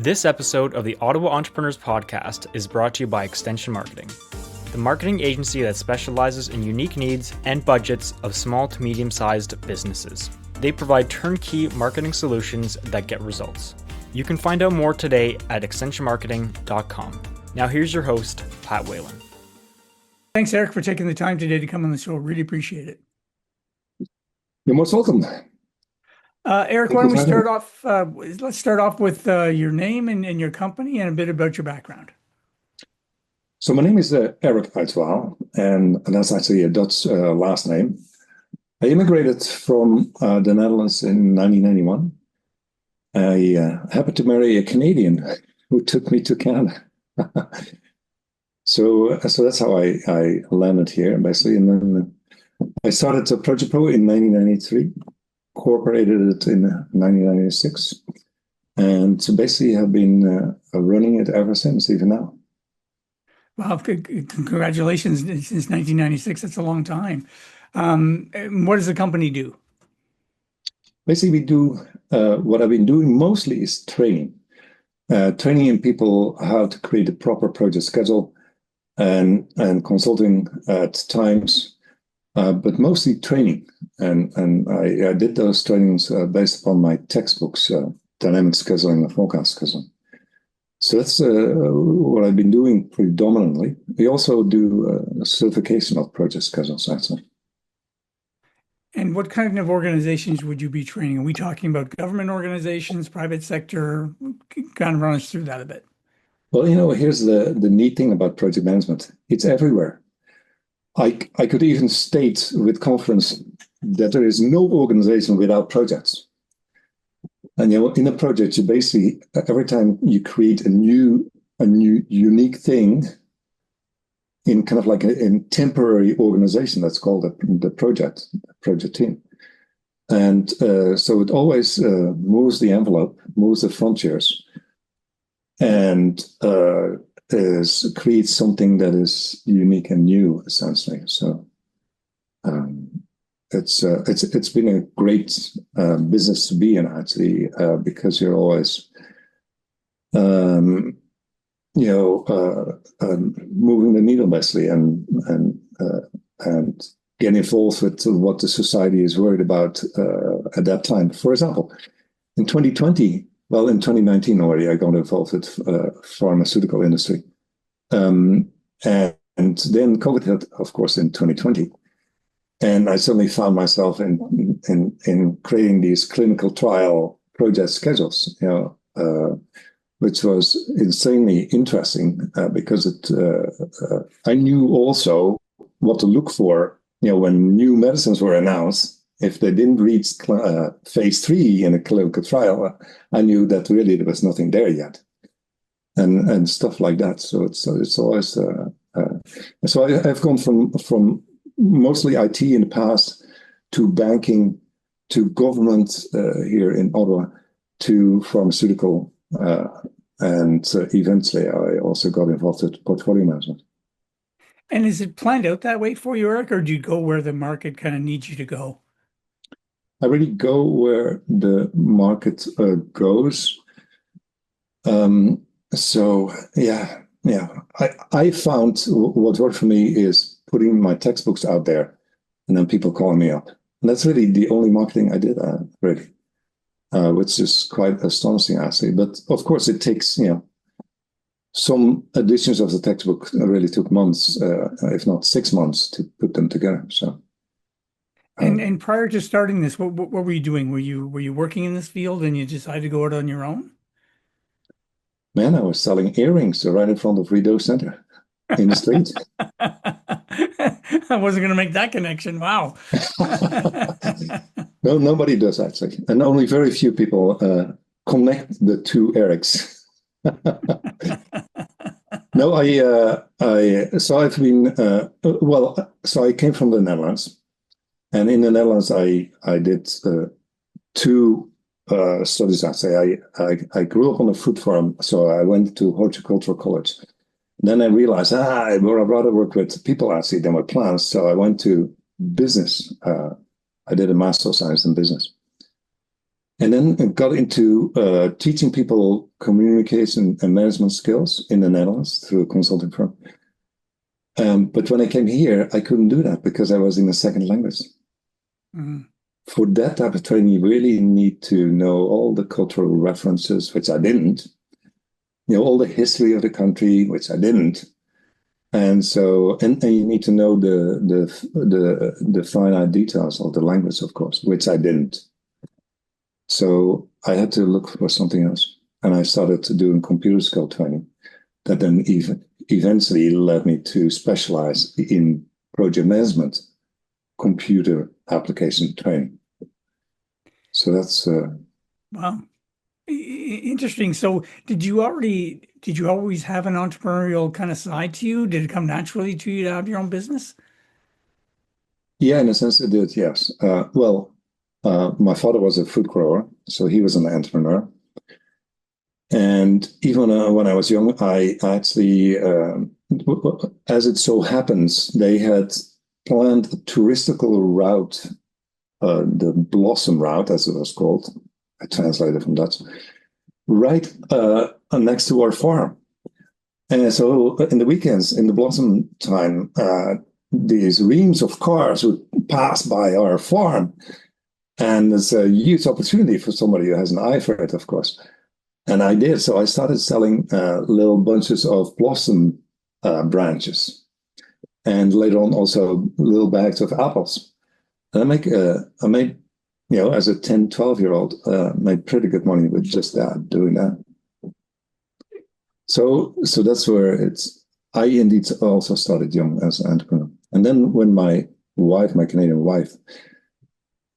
This episode of the Ottawa Entrepreneurs Podcast is brought to you by Extension Marketing, the marketing agency that specializes in unique needs and budgets of small to medium-sized businesses. They provide turnkey marketing solutions that get results. You can find out more today at extensionmarketing.com. Now here's your host, Pat Whalen. Thanks, Eric, for taking the time today to come on the show. Really appreciate it. You're most welcome. Eric, why don't we start off? Let's start off with your name and your company and a bit about your background. So my name is Eric Uyttewaal, and that's actually a Dutch last name. I immigrated from the Netherlands in 1991. I happened to marry a Canadian who took me to Canada. So that's how I landed here, basically. And then I started ProjectPro in 1993. Incorporated it in 1996, and so basically have been running it ever since, even now. Well, congratulations! Since 1996, that's a long time. What does the company do? Basically, we do what I've been doing mostly is training in people how to create a proper project schedule, and consulting at times. But mostly training, and I did those trainings based upon my textbooks, dynamic scheduling and forecast scheduling. So that's what I've been doing predominantly. We also do a certification of project schedules, actually. And what kind of organizations would you be training? Are we talking about government organizations, private sector? Kind of run us through that a bit. Well, here's the neat thing about project management. It's everywhere. I could even state with confidence that there is no organization without projects. And in a project, you basically every time you create a new unique thing in kind of like a temporary organization, that's called the project team. And so it always moves the envelope, moves the frontiers, and creates something that is unique and new, essentially. So it's been a great business to be in, actually, because you're always moving the needle, basically, and getting involved with what the society is worried about at that time. For example, in 2020. Well, in 2019 already, I got involved with pharmaceutical industry. And then COVID hit, of course, in 2020. And I suddenly found myself in creating these clinical trial project schedules, which was insanely interesting because I knew also what to look for, when new medicines were announced. If they didn't reach phase 3 in a clinical trial, I knew that really there was nothing there yet, and stuff like that. So it's always so I've gone from mostly IT in the past to banking to government here in Ottawa to pharmaceutical, and eventually I also got involved with portfolio management. And is it planned out that way for you, Eric, or do you go where the market kind of needs you to go? I really go where the market goes. So yeah. I found what worked for me is putting my textbooks out there, and then people calling me up. And that's really the only marketing I did, really, which is quite astonishing, actually. But of course, it takes some editions of the textbook really took months, if not 6 months, to put them together. So. And prior to starting this, what were you doing? Were you working in this field and you decided to go out on your own? Man, I was selling earrings right in front of Rideau Center in the street. I wasn't going to make that connection. Wow. No, nobody does, actually. And only very few people connect the two Erics. No, so I came from the Netherlands. And in the Netherlands, I did 2 studies. I grew up on a fruit farm, so I went to horticultural college. Then I realized, I'd rather work with people actually than with plants. So I went to business. I did a Master of Science in Business. And then I got into teaching people communication and management skills in the Netherlands through a consulting firm. But when I came here, I couldn't do that because I was in a second language. Mm-hmm. For that type of training, you really need to know all the cultural references, which I didn't. All the history of the country, which I didn't. And so, and you need to know the finite details of the language, of course, which I didn't. So I had to look for something else. And I started doing computer skill training that then eventually led me to specialize in project management, computer application training. So that's... Wow. Interesting. So did you always have an entrepreneurial kind of side to you? Did it come naturally to you to have your own business? Yeah, in a sense it did, yes. My father was a fruit grower, so he was an entrepreneur. And even when I was young, I actually, as it so happens, they had planned a touristical route, the Blossom Route, as it was called. I translated from Dutch, right next to our farm. And so in the weekends, in the Blossom time, these reams of cars would pass by our farm. And it's a huge opportunity for somebody who has an eye for it, of course. And I did. So I started selling little bunches of blossom branches. And later on, also little bags of apples. And I made, as a 10, 12-year-old, made pretty good money with just that, doing that. So that's where I indeed also started young as an entrepreneur. And then when my Canadian wife,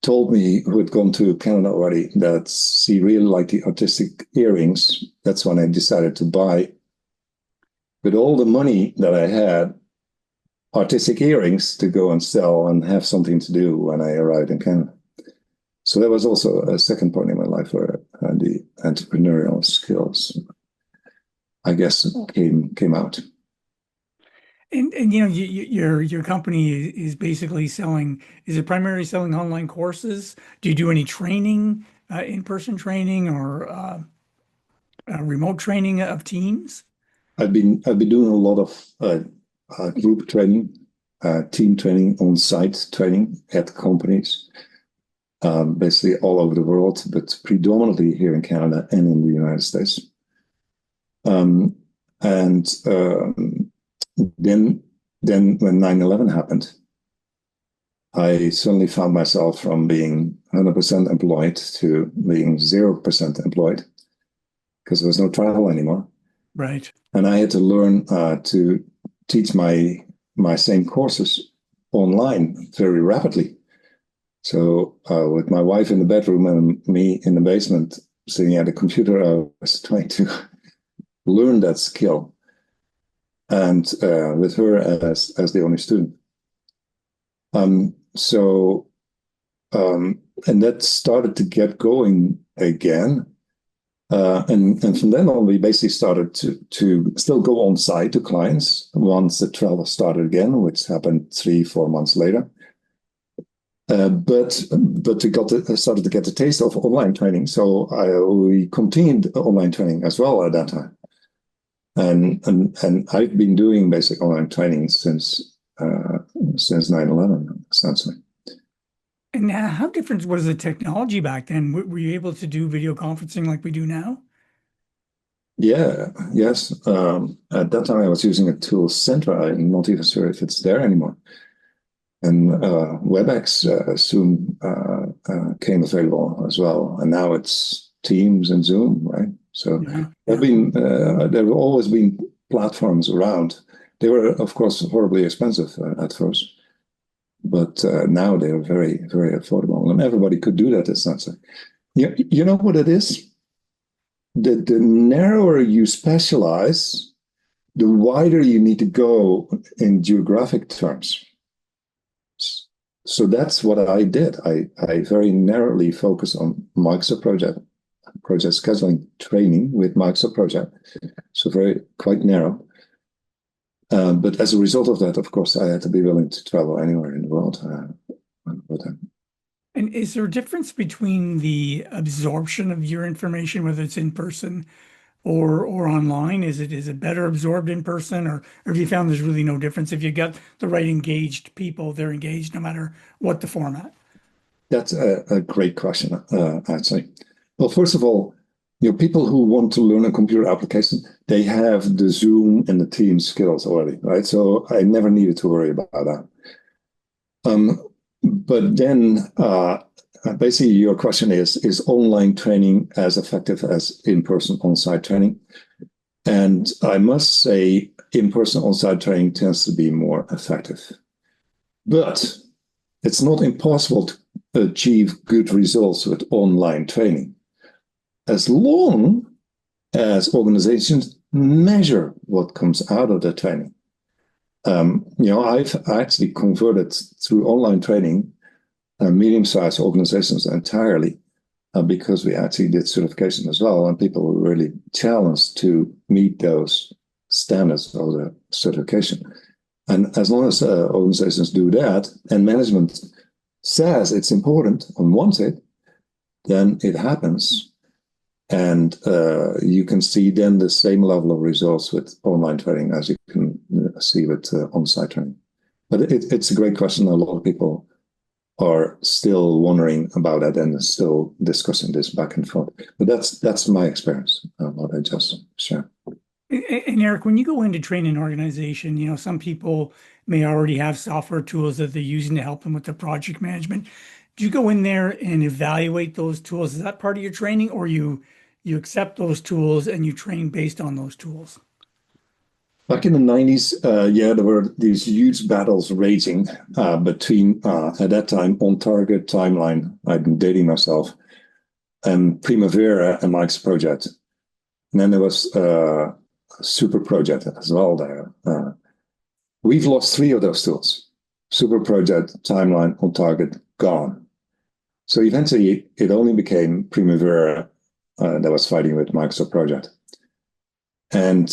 told me, who had gone to Canada already, that she really liked the artistic earrings, that's when I decided to buy, with all the money that I had, artistic earrings to go and sell and have something to do when I arrived in Canada. So that was also a second point in my life where the entrepreneurial skills, I guess, came out. And your company is basically selling. Is it primarily selling online courses? Do you do any training, in-person training, or remote training of teams? I've been doing a lot of group training, team training, on-site training at companies, basically all over the world, but predominantly here in Canada and in the United States. Then when 9/11 happened, I suddenly found myself from being 100% employed to being 0% employed because there was no travel anymore. Right. And I had to learn to teach my same courses online very rapidly. So with my wife in the bedroom and me in the basement sitting at a computer, I was trying to learn that skill. And with her as the only student. And that started to get going again. And from then on, we basically started to still go on site to clients once the travel started again, which happened 3-4 months later. But we started to get the taste of online training. So we continued online training as well at that time. And I've been doing basic online training since 9/11, essentially. And how different was the technology back then? Were you able to do video conferencing like we do now? Yes. At that time, I was using a tool, Centra. I'm not even sure if it's there anymore. And WebEx soon came available as well. And now it's Teams and Zoom, right? So there have always been platforms around. They were, of course, horribly expensive at first, but now they are very, very affordable, and everybody could do that essentially. You know what it is? The narrower you specialize, the wider you need to go in geographic terms. So that's what I did. I very narrowly focused on Microsoft project scheduling training with Microsoft Project. So quite narrow. But as a result of that, of course, I had to be willing to travel anywhere in the world. And And is there a difference between the absorption of your information, whether it's in person or online? Is it better absorbed in person, or have you found there's really no difference? If you got the right engaged people, they're engaged no matter what the format. That's a great question, actually. Well, first of all, people who want to learn a computer application, they have the Zoom and the Teams skills already, right? So I never needed to worry about that. But then basically your question is online training as effective as in-person on-site training? And I must say in-person on-site training tends to be more effective. But it's not impossible to achieve good results with online training, as long as organizations measure what comes out of the training. I've actually converted through online training medium-sized organizations entirely because we actually did certification as well, and people were really challenged to meet those standards of the certification. And as long as organizations do that, and management says it's important and wants it, then it happens. And you can see then the same level of results with online training as you can see with on-site training. But it's a great question. A lot of people are still wondering about it and still discussing this back and forth. But that's my experience, what I just shared. And Eric, when you go in to train an organization, some people may already have software tools that they're using to help them with their project management. Do you go in there and evaluate those tools? Is that part of your training, or you accept those tools and you train based on those tools? Back in the 90s, there were these huge battles raging between, at that time, OnTarget, Timeline, I'm dating myself, and Primavera and Mike's Project. And then there was Super Project as well there. We've lost 3 of those tools. Super Project, Timeline, OnTarget, gone. So eventually, it only became Primavera that was fighting with Microsoft Project. And,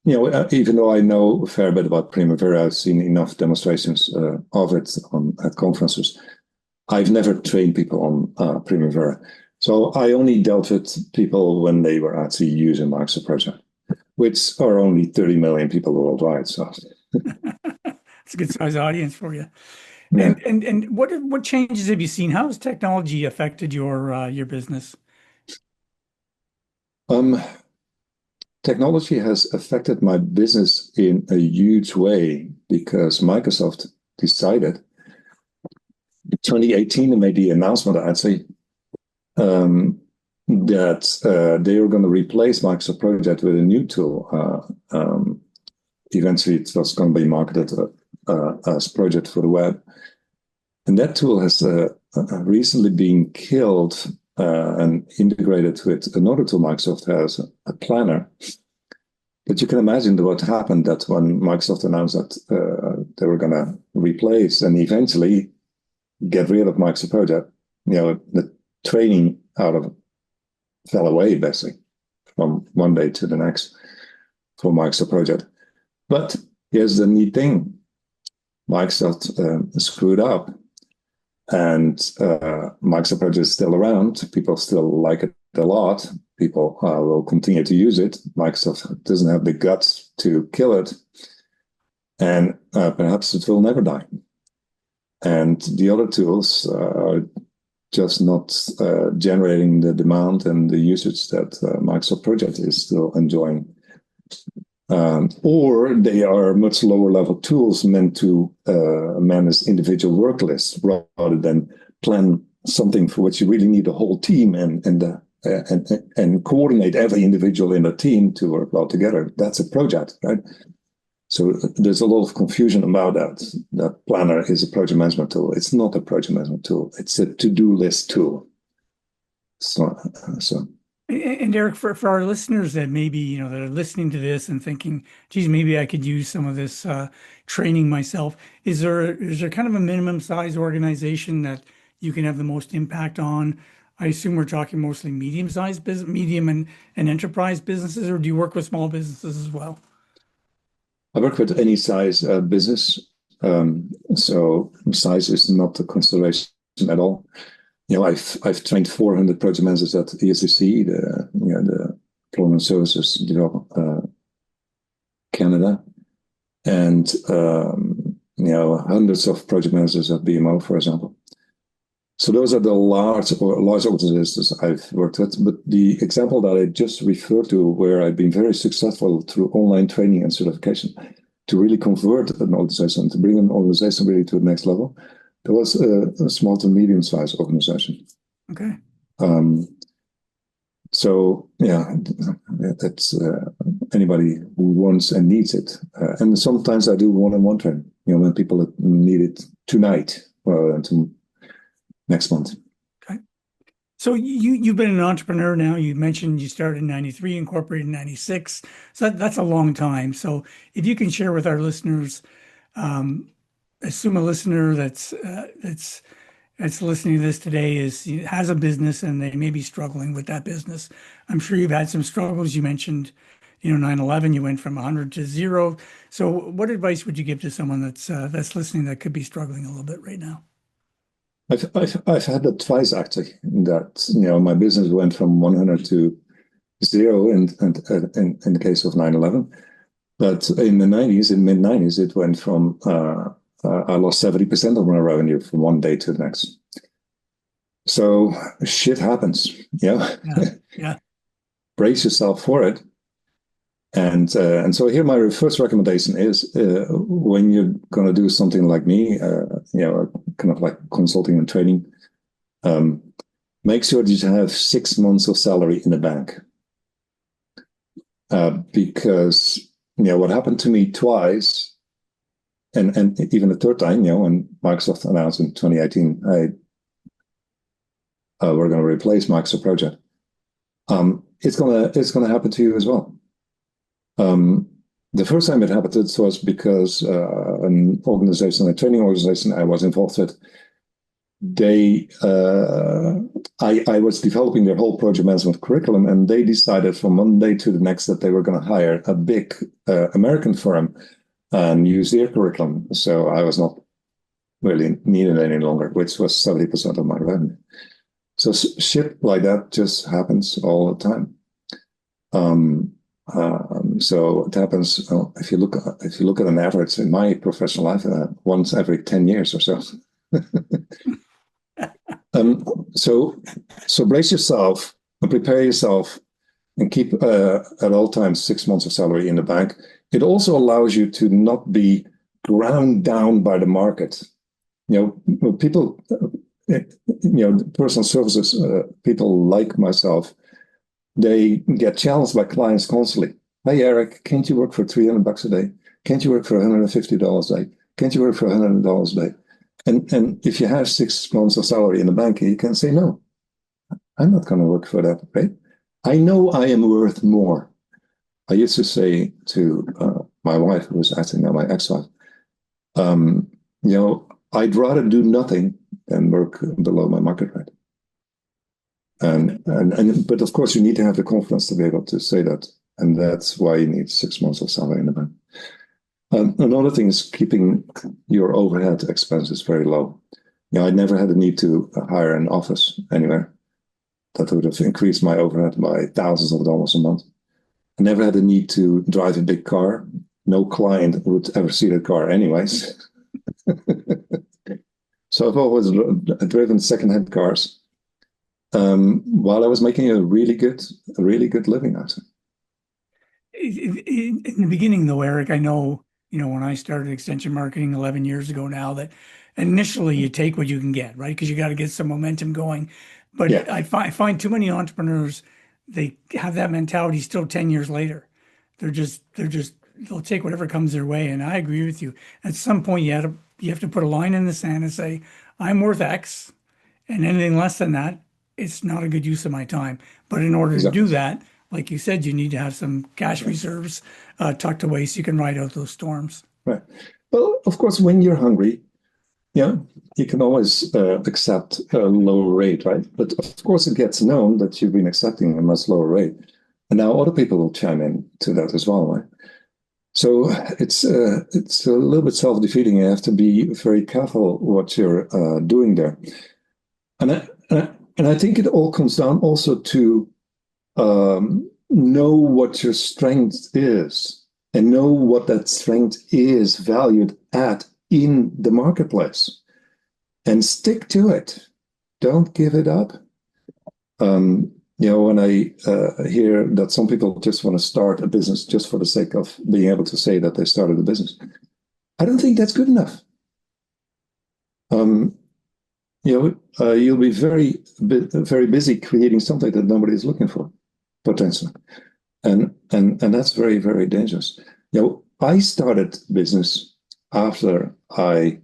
even though I know a fair bit about Primavera, I've seen enough demonstrations of it at conferences, I've never trained people on Primavera. So I only dealt with people when they were actually using Microsoft Project, which are only 30 million people worldwide. So it's a good size audience for you. Yeah. And what changes have you seen? How has technology affected your business? Technology has affected my business in a huge way because Microsoft decided in 2018 and made the announcement actually that they were going to replace Microsoft Project with a new tool. Eventually, it was going to be marketed as Project for the Web. And that tool has recently been killed and integrated with another tool Microsoft has, a planner. But you can imagine what happened that when Microsoft announced that they were going to replace and eventually get rid of Microsoft Project, the training fell away basically from one day to the next for Microsoft Project. But here's the neat thing. Microsoft screwed up. And Microsoft Project is still around. People still like it a lot. People will continue to use it. Microsoft doesn't have the guts to kill it. And perhaps it will never die. And the other tools are just not generating the demand and the usage that Microsoft Project is still enjoying. Or they are much lower level tools meant to manage individual work lists rather than plan something for which you really need a whole team and coordinate every individual in the team to work well together. That's a project, right? So there's a lot of confusion about that. That planner is a project management tool. It's not a project management tool. It's a to-do list tool. So. And Eric, for our listeners that maybe, that are listening to this and thinking, geez, maybe I could use some of this training myself. Is there kind of a minimum size organization that you can have the most impact on? I assume we're talking mostly medium-sized business, medium and enterprise businesses, or do you work with small businesses as well? I work with any size business. So size is not a consideration at all. I've trained 400 project managers at ESCC, the Employment Services Development Canada, and hundreds of project managers at BMO, for example. So those are the large organizations I've worked with. But the example that I just referred to, where I've been very successful through online training and certification to really convert an organization, to bring an organization really to the next level, there was a small to medium-sized organization. Okay. So yeah, that's anybody who wants and needs it. And sometimes I do one-on-one training, when people need it tonight or next month. Okay. So you've been an entrepreneur now. You mentioned you started in 93, incorporated in 96. So that's a long time. So if you can share with our listeners, assume a listener that's listening to this today has a business and they may be struggling with that business. I'm sure you've had some struggles. You mentioned, 9/11, you went from 100 to 0. So what advice would you give to someone that's listening that could be struggling a little bit right now? I've had that twice actually. That my business went from 100 to 0 in the case of 9/11, but in the mid 90s, it went from I lost 70% of my revenue from one day to the next. So shit happens. Yeah. Brace yourself for it. And so here my first recommendation is when you're going to do something like me, kind of like consulting and training, make sure that you have 6 months of salary in the bank. Because, what happened to me twice, and even the third time, when Microsoft announced in 2018, we're going to replace Microsoft Project, it's gonna happen to you as well. The first time it happened, it was because an organization, a training organization I was involved with, I was developing their whole project management curriculum, and they decided from one day to the next that they were going to hire a big American firm and use their curriculum. So I was not really needed any longer, which was 70% of my revenue. So shit like that just happens all the time. So it happens if you look at an average in my professional life, once every 10 years or so. So brace yourself and prepare yourself and keep at all times 6 months of salary in the bank. It also allows you to not be ground down by the market. People, personal services, people like myself, they get challenged by clients constantly. Hey, Eric, can't you work for $300 a day? Can't you work for $150 a day? Can't you work for $100 a day? And if you have 6 months of salary in the bank, you can say, no, I'm not going to work for that, right? I know I am worth more. I used to say to my wife, who was actually now my ex-wife, I'd rather do nothing than work below my market rate. But of course, you need to have the confidence to be able to say that. And that's why you need 6 months of salary in the bank. Another thing is keeping your overhead expenses very low. I never had a need to hire an office anywhere. That would have increased my overhead by thousands of dollars a month. I never had a need to drive a big car. No client would ever see that car anyways. So I've always driven secondhand cars while I was making a really good living out of it. In the beginning, though, Eric, I know, when I started extension marketing 11 years ago now, that initially you take what you can get, right? Because you got to get some momentum going. But yeah. I find too many entrepreneurs, they have that mentality still 10 years later. They'll take whatever comes their way. And I agree with you. At some point, you have to put a line in the sand and say, I'm worth X, and anything less than that, it's not a good use of my time. But in order to do that, like you said, you need to have some cash reserves tucked away so you can ride out those storms. Right. Well, of course, when you're hungry, you can always accept a lower rate, right? But of course, it gets known that you've been accepting a much lower rate. And now other people will chime in to that as well, right? So it's a little bit self-defeating. You have to be very careful what you're doing there. And I think it all comes down also to know what your strength is and know what that strength is valued at in the marketplace, and stick to it. Don't give it up. When I hear that some people just want to start a business just for the sake of being able to say that they started a business, I don't think that's good enough. You'll be very busy creating something that nobody is looking for, potentially, and that's very, very dangerous. I started business after I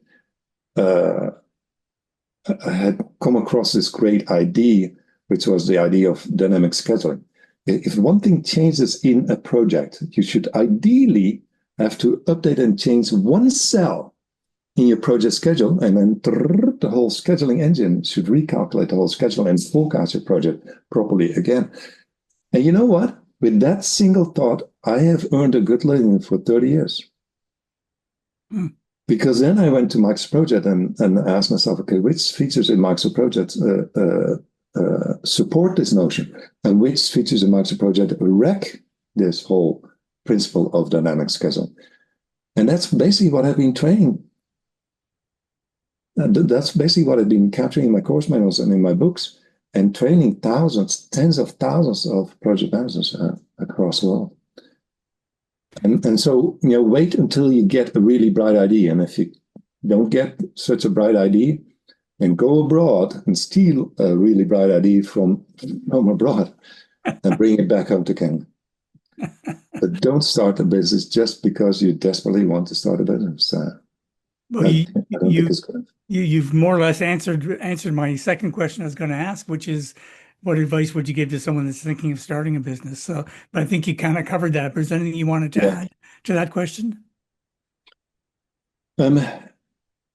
had come across this great idea, which was the idea of dynamic scheduling. If one thing changes in a project, you should ideally have to update and change one cell in your project schedule, and then the whole scheduling engine should recalculate the whole schedule and forecast your project properly again. And you know what? With that single thought, I have earned a good living for 30 years. Because then I went to Microsoft Project and asked myself, okay, which features in Microsoft Project support this notion, and which features in Microsoft Project wreck this whole principle of dynamic scheduling? And that's basically what I've been training. That's basically what I've been capturing in my course manuals and in my books, and training thousands, tens of thousands of project managers across the world. And so, wait until you get a really bright idea. And if you don't get such a bright idea, then go abroad and steal a really bright idea from abroad and bring it back home to Canada. But don't start a business just because you desperately want to start a business. Well, you've more or less answered my second question I was going to ask, which is, what advice would you give to someone that's thinking of starting a business? So, but I think you kind of covered that. But is there anything you wanted to add to that question?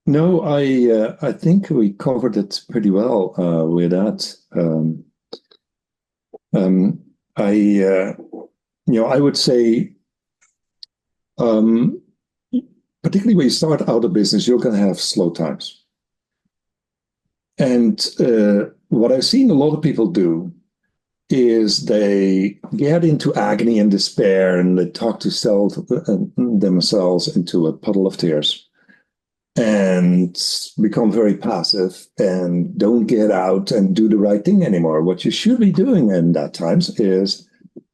No, I think we covered it pretty well with that. I would say, particularly when you start out a business, you're going to have slow times. And what I've seen a lot of people do is they get into agony and despair, and they talk themselves into a puddle of tears and become very passive and don't get out and do the right thing anymore. What you should be doing in that times is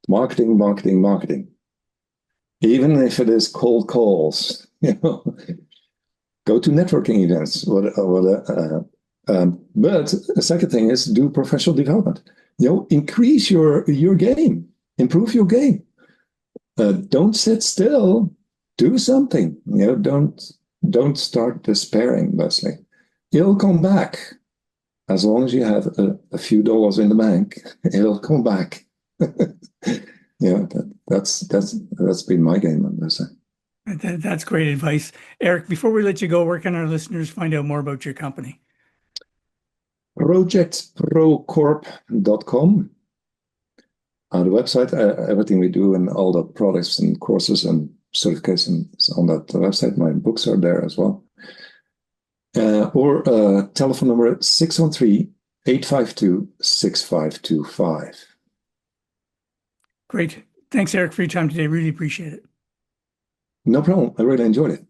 marketing, marketing, marketing. Even if it is cold calls, go to networking events. But the second thing is do professional development. Increase your game, improve your game. Don't sit still. Do something. Don't start despairing, Leslie. It'll come back as long as you have a few dollars in the bank. It'll come back. That's been my game on this. That's great advice, Eric. Before we let you go, where can our listeners find out more about your company? ProjectProCorp.com. On the website, everything we do and all the products and courses and certifications on that website. My books are there as well. Or telephone number 613-852-6525. Great. Thanks, Eric, for your time today. Really appreciate it. No problem. I really enjoyed it.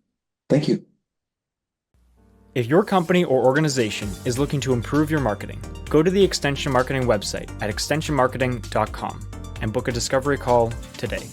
Thank you. If your company or organization is looking to improve your marketing, go to the Extension Marketing website at extensionmarketing.com and book a discovery call today.